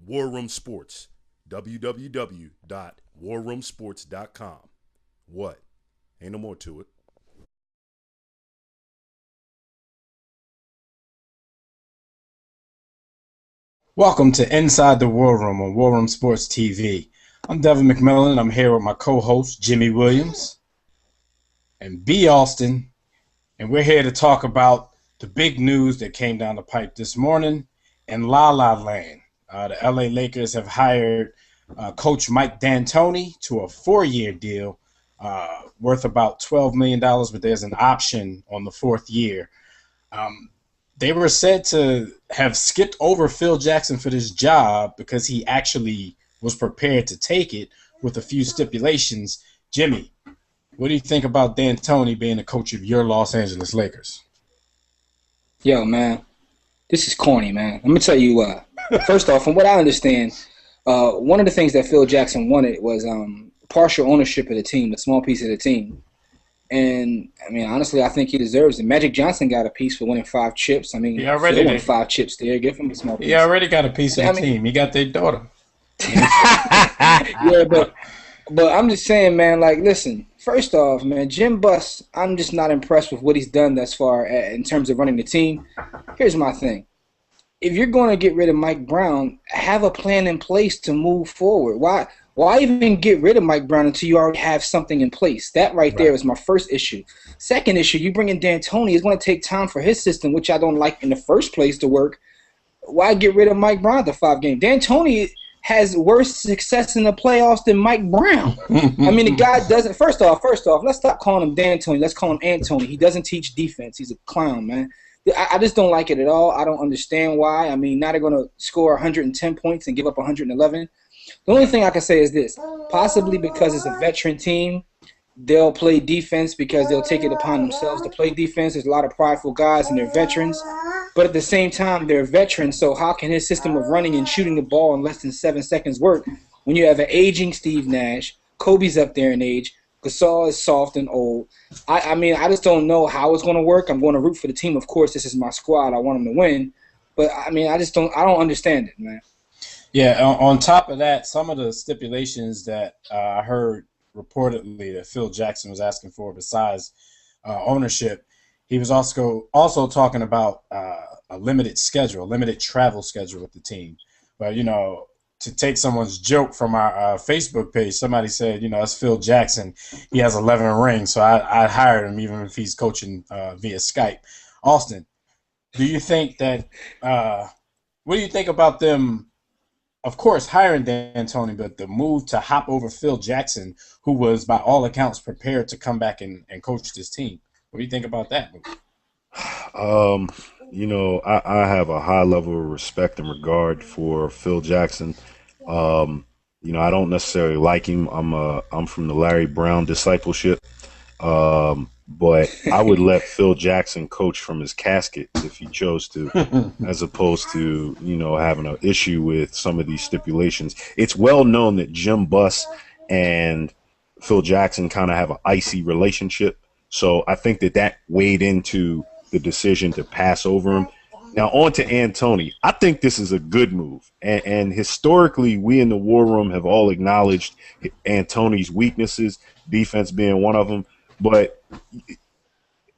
War Room Sports, www.warroomsports.com. What? Ain't no more to it. Welcome to Inside the War Room on War Room Sports TV. I'm Devin McMillan. I'm here with my co-host, Jimmy Williams, and B. Austin, and we're here to talk about the big news that came down the pipe this morning in La La Land. The LA Lakers have hired Coach Mike D'Antoni to a 4-year deal worth about $12 million, but there's an option on the 4th year. They were said to have skipped over Phil Jackson for this job because he actually was prepared to take it with a few stipulations. Jimmy, what do you think about D'Antoni being the coach of your Los Angeles Lakers? Yo, man, this is corny, man. Let me tell you why. First off, from what I understand, one of the things that Phil Jackson wanted was partial ownership of the team, a small piece of the team. And, I mean, honestly, I think he deserves it. Magic Johnson got a piece for winning 5 chips. I mean, he already won 5 chips there. Give him a small piece. He already got a piece of the team. He got their daughter. Yeah, but I'm just saying, man, like, listen, first off, man, Jim Buss, I'm just not impressed with what he's done thus far in terms of running the team. Here's my thing. If you're going to get rid of Mike Brown, have a plan in place to move forward. Why even get rid of Mike Brown until you already have something in place? That right there is my first issue. Second issue, you bring in D'Antoni. It's going to take time for his system, which I don't like in the first place, to work. Why get rid of Mike Brown after 5 games? D'Antoni has worse success in the playoffs than Mike Brown. I mean, the guy doesn't – first off, let's stop calling him D'Antoni. Let's call him Antoni. He doesn't teach defense. He's a clown, man. I just don't like it at all. I don't understand why. I mean, now they're going to score 110 points and give up 111. The only thing I can say is this. Possibly because it's a veteran team, they'll play defense because they'll take it upon themselves to play defense. There's a lot of prideful guys and they're veterans. But at the same time, they're veterans, so how can his system of running and shooting the ball in less than 7 seconds work when you have an aging Steve Nash, Kobe's up there in age, Gasol is soft and old. I mean, I just don't know how it's going to work. I'm going to root for the team. Of course, this is my squad. I want them to win. But, I mean, I don't understand it, man. Yeah, on top of that, some of the stipulations that I heard reportedly that Phil Jackson was asking for besides ownership, he was also talking about a limited schedule, limited travel schedule with the team. But, you know, to take someone's joke from our Facebook page, somebody said, you know, it's Phil Jackson. He has 11 rings, so I'd hire him even if he's coaching via Skype. Austin, do you think that what do you think about them, of course, hiring D'Antoni, but the move to hop over Phil Jackson, who was, by all accounts, prepared to come back and coach this team? What do you think about that move? You know, I have a high level of respect and regard for Phil Jackson. You know, I don't necessarily like him. I'm from the Larry Brown discipleship. But I would let Phil Jackson coach from his casket if he chose to, as opposed to, you know, having an issue with some of these stipulations. It's well known that Jim Buss and Phil Jackson kind of have an icy relationship. So I think that weighed into the decision to pass over him. Now on to Antoni. I think this is a good move. And historically, we in the War Room have all acknowledged Antoni's weaknesses, defense being one of them. But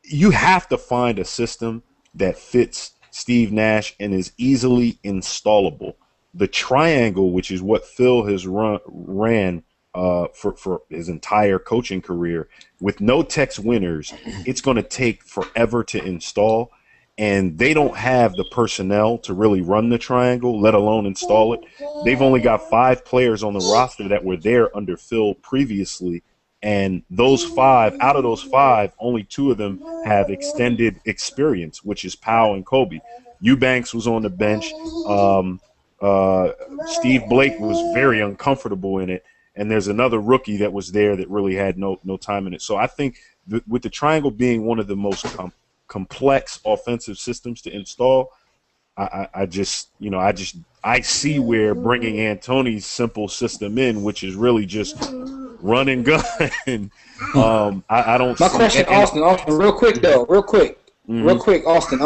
you have to find a system that fits Steve Nash and is easily installable. The triangle, which is what Phil has ran for his entire coaching career, with no Tex winners, it's going to take forever to install. And they don't have the personnel to really run the triangle, let alone install it. They've only got 5 players on the roster that were there under Phil previously. And out of those five, only 2 of them have extended experience, which is Powell and Kobe. Eubanks was on the bench. Steve Blake was very uncomfortable in it. And there's another rookie that was there that really had no time in it. So I think with the triangle being one of the most complex offensive systems to install, I see where bringing Antoni's simple system in, which is really just run and gun. I don't. My question, Austin, real quick, Austin.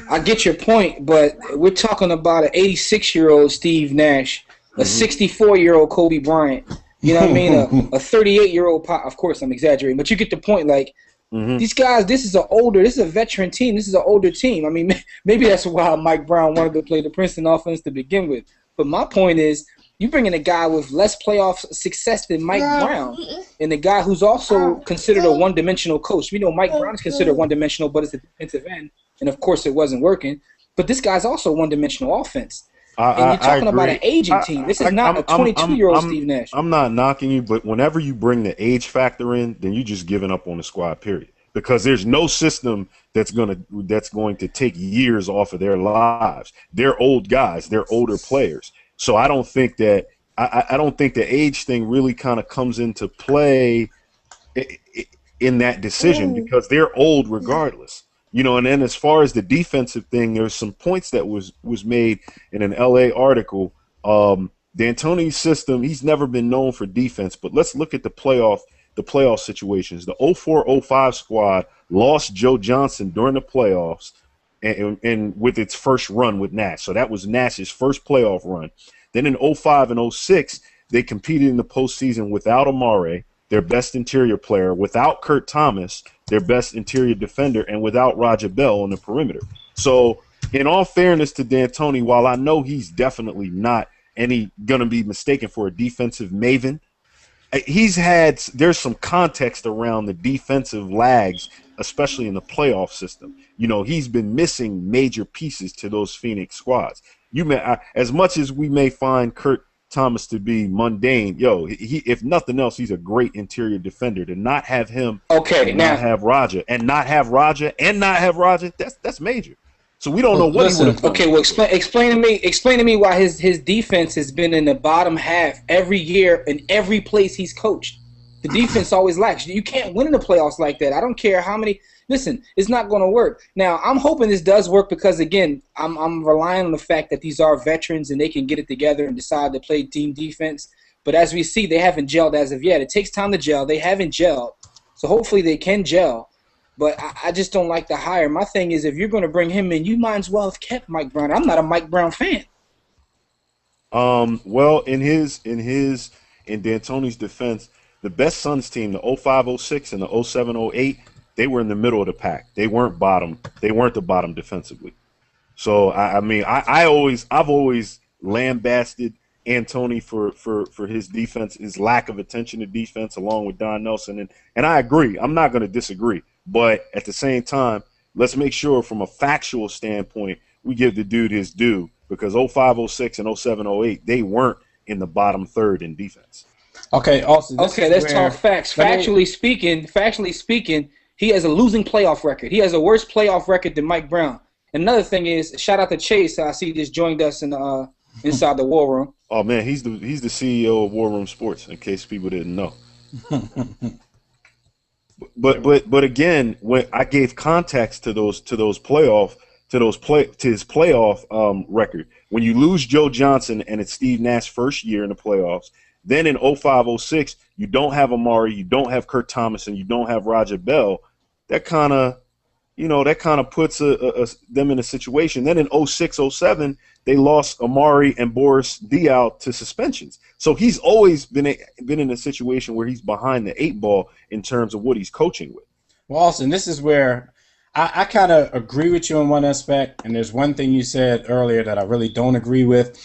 I get your point, but we're talking about an 86-year-old Steve Nash, a 64-year-old Kobe Bryant. You know what I mean? A 38-year-old. Of course, I'm exaggerating, but you get the point. Like these guys, this is a veteran team. This is an older team. I mean, maybe that's why Mike Brown wanted to play the Princeton offense to begin with. But my point is, you bring in a guy with less playoff success than Mike Brown, and a guy who's also considered a one-dimensional coach. We know Mike Brown is considered one-dimensional, but it's a defensive end, and of course it wasn't working. But this guy's also one-dimensional offense. And you're talking about an aging team. This is not a 22-year-old Steve Nash. I'm not knocking you, but whenever you bring the age factor in, then you just giving up on the squad, period. Because there's no system that's going to take years off of their lives. They're old guys. They're older players. So I don't think that I don't think the age thing really kind of comes into play in that decision because they're old regardless. You know, and then as far as the defensive thing, there's some points that was made in an LA article. D'Antoni's system, he's never been known for defense, but let's look at the playoff situations. The 04-05 squad lost Joe Johnson during the playoffs and with its first run with Nash. So that was Nash's first playoff run. Then in 05 and 06, they competed in the postseason without Amare, their best interior player, without Kurt Thomas, their best interior defender, and without Roger Bell on the perimeter. So in all fairness to D'Antoni, while I know he's definitely not going to be mistaken for a defensive maven, there's some context around the defensive lags, especially in the playoff system. You know, he's been missing major pieces to those Phoenix squads. As much as we may find Kurt Thomas to be mundane, if nothing else, he's a great interior defender. To not have him, not have Roger, that's major. So we don't know what he would have done. Okay, well, explain to me why his defense has been in the bottom half every year in every place he's coached. The defense always lacks. You can't win in the playoffs like that. I don't care how many. Listen, it's not going to work. Now, I'm hoping this does work because, again, I'm relying on the fact that these are veterans and they can get it together and decide to play team defense. But as we see, they haven't gelled as of yet. It takes time to gel. They haven't gelled. So hopefully they can gel. But I just don't like the hire. My thing is, if you're going to bring him in, you might as well have kept Mike Brown. I'm not a Mike Brown fan. Well, in D'Antoni's defense, the best Suns team, the 05-06 and the 07-08, they were in the middle of the pack. They weren't bottom. They weren't the bottom defensively. So I've always lambasted Antoni for his defense, his lack of attention to defense, along with Don Nelson, and I agree. I'm not going to disagree, but at the same time, let's make sure from a factual standpoint we give the dude his due because 05-06 and 07-08 they weren't in the bottom third in defense. Okay, also let's talk facts. Factually speaking, he has a losing playoff record. He has a worse playoff record than Mike Brown. Another thing is, shout out to Chase. I see he just joined us in inside the War Room. Oh man, he's the CEO of War Room Sports. In case people didn't know. but again, when I gave context to his playoff record, when you lose Joe Johnson and it's Steve Nash's first year in the playoffs, then in 05-06 you don't have Amari, you don't have Kurt Thomas, and you don't have Roger Bell. That kind of puts them in a situation. Then in 06-07 they lost Amari and Boris Diaw to suspensions. So he's always been in a situation where he's behind the eight ball in terms of what he's coaching with. Well, Austin, this is where I kind of agree with you in one aspect, and there's one thing you said earlier that I really don't agree with.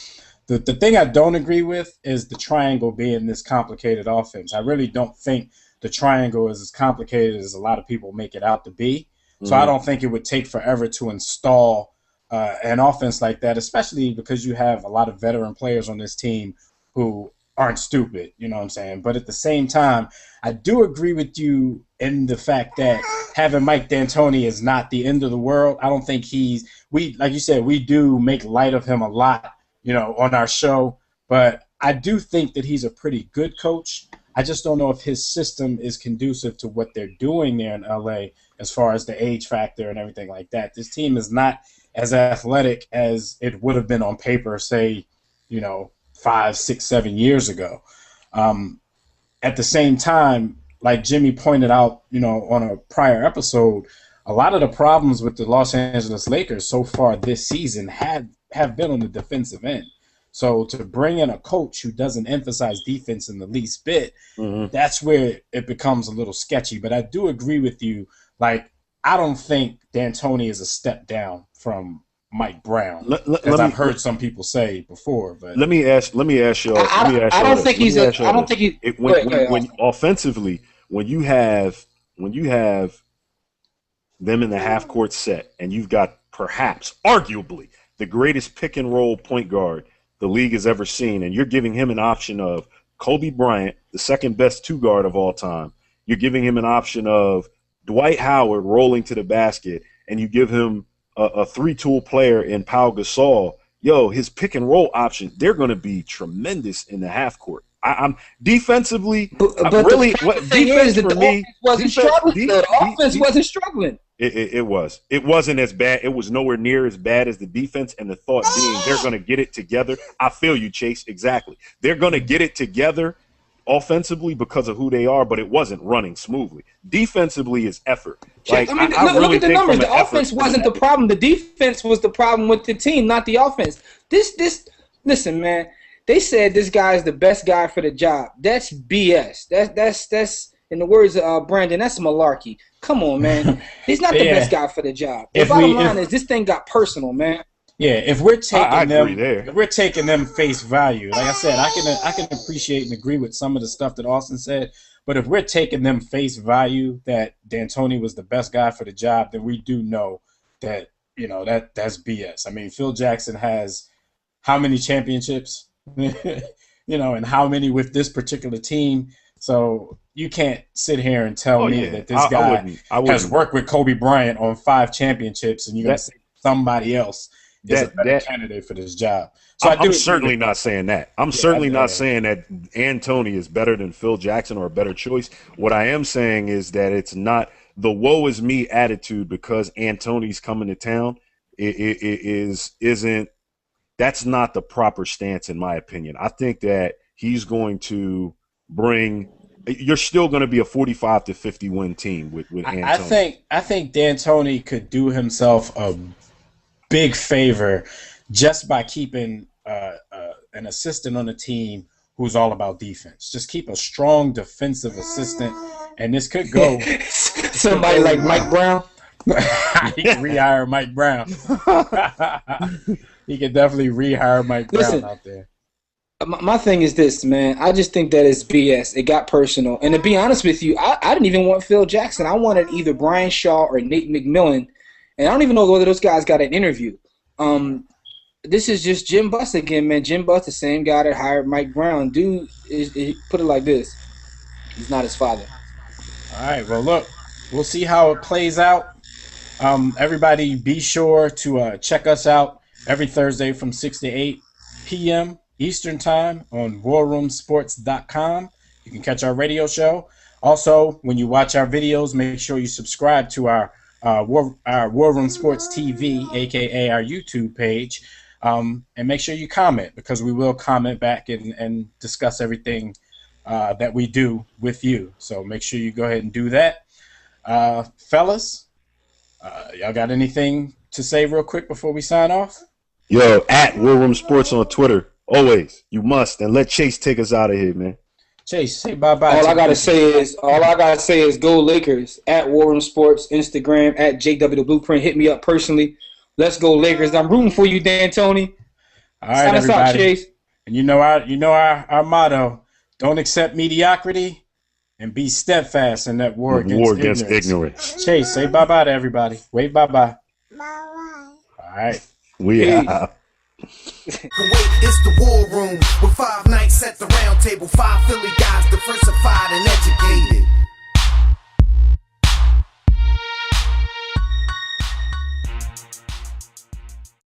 The thing I don't agree with is the triangle being this complicated offense. I really don't think the triangle is as complicated as a lot of people make it out to be. So I don't think it would take forever to install an offense like that, especially because you have a lot of veteran players on this team who aren't stupid, you know what I'm saying? But at the same time, I do agree with you in the fact that having Mike D'Antoni is not the end of the world. I don't think like you said, we do make light of him a lot, on our show, but I do think that he's a pretty good coach. I just don't know if his system is conducive to what they're doing there in LA as far as the age factor and everything like that. This team is not as athletic as it would have been on paper, say, 5, 6, 7 years ago. At the same time, like Jimmy pointed out, on a prior episode, a lot of the problems with the Los Angeles Lakers so far this season have been on the defensive end. So to bring in a coach who doesn't emphasize defense in the least bit, that's where it becomes a little sketchy. But I do agree with you. Like, I don't think D'Antoni is a step down from Mike Brown, as I've heard some people say before. But let me ask y'all. I don't think he's. I don't think he. When offensively, when you have them in the half court set, and you've got perhaps, arguably, the greatest pick and roll point guard the league has ever seen, and you're giving him an option of Kobe Bryant, the second best two guard of all time. You're giving him an option of Dwight Howard rolling to the basket, and you give him a three-tool player in Pau Gasol. Yo, his pick and roll option, they're going to be tremendous in the half court. I'm defensively, but really, the defense for me wasn't struggling. The offense wasn't struggling. It was. It wasn't as bad. It was nowhere near as bad as the defense. And the thought being they're going to get it together. I feel you, Chase. Exactly. They're going to get it together offensively because of who they are, but it wasn't running smoothly. Defensively is effort. Like, I mean, look at the numbers. The offense wasn't the problem. The defense was the problem with the team, not the offense. Listen, man. They said this guy is the best guy for the job. That's BS. That's in the words of Brandon, that's malarkey. Come on, man. He's not the best guy for the job. The bottom line is this thing got personal, man. Yeah, if we're taking them face value, like I said, I can appreciate and agree with some of the stuff that Austin said, but if we're taking them face value that D'Antoni was the best guy for the job, then we do know that, that's BS. I mean, Phil Jackson has how many championships? And how many with this particular team. So you can't sit here and tell me that this guy has worked with Kobe Bryant on 5 championships and you're going to say somebody else is a better candidate for this job. So I'm certainly not saying that. I'm certainly not saying that Antoni is better than Phil Jackson or a better choice. What I am saying is that it's not the woe is me attitude because Antoni's coming to town. Isn't. That's not the proper stance, in my opinion. I think that he's going to bring – you're still going to be a 45 to 50 win team with Antoni. I think D'Antoni could do himself a big favor just by keeping an assistant on the team who's all about defense. Just keep a strong defensive assistant, and this could go – somebody like Mike Brown? He can rehire Mike Brown. He can definitely rehire Mike Brown out there. My thing is this, man. I just think that it's BS. It got personal. And to be honest with you, I didn't even want Phil Jackson. I wanted either Brian Shaw or Nate McMillan. And I don't even know whether those guys got an interview. This is just Jim Buss again, man. Jim Buss, the same guy that hired Mike Brown. Dude, put it like this. He's not his father. All right, well, look. We'll see how it plays out. Everybody be sure to check us out every Thursday from 6 to 8 p.m. Eastern Time on warroomsports.com. You can catch our radio show. Also, when you watch our videos, make sure you subscribe to our War Room Sports TV, a.k.a. our YouTube page, and make sure you comment because we will comment back and discuss everything that we do with you. So make sure you go ahead and do that. Fellas, y'all got anything to say real quick before we sign off? Yo, at War Room Sports on Twitter. Always. You must. And let Chase take us out of here, man. Chase, say bye-bye. All I gotta say is go Lakers. At War Room Sports, Instagram, at JW the Blueprint. Hit me up personally. Let's go Lakers. I'm rooting for you, D'Antoni. All right, sign us out, Chase. And you know our motto. Don't accept mediocrity. And be steadfast in that war against ignorance. Chase, say bye-bye to everybody. Wave bye-bye. Bye-bye. All right. We out. It's the War Room with 5 nights at the round table. 5 Philly guys, diversified and educated.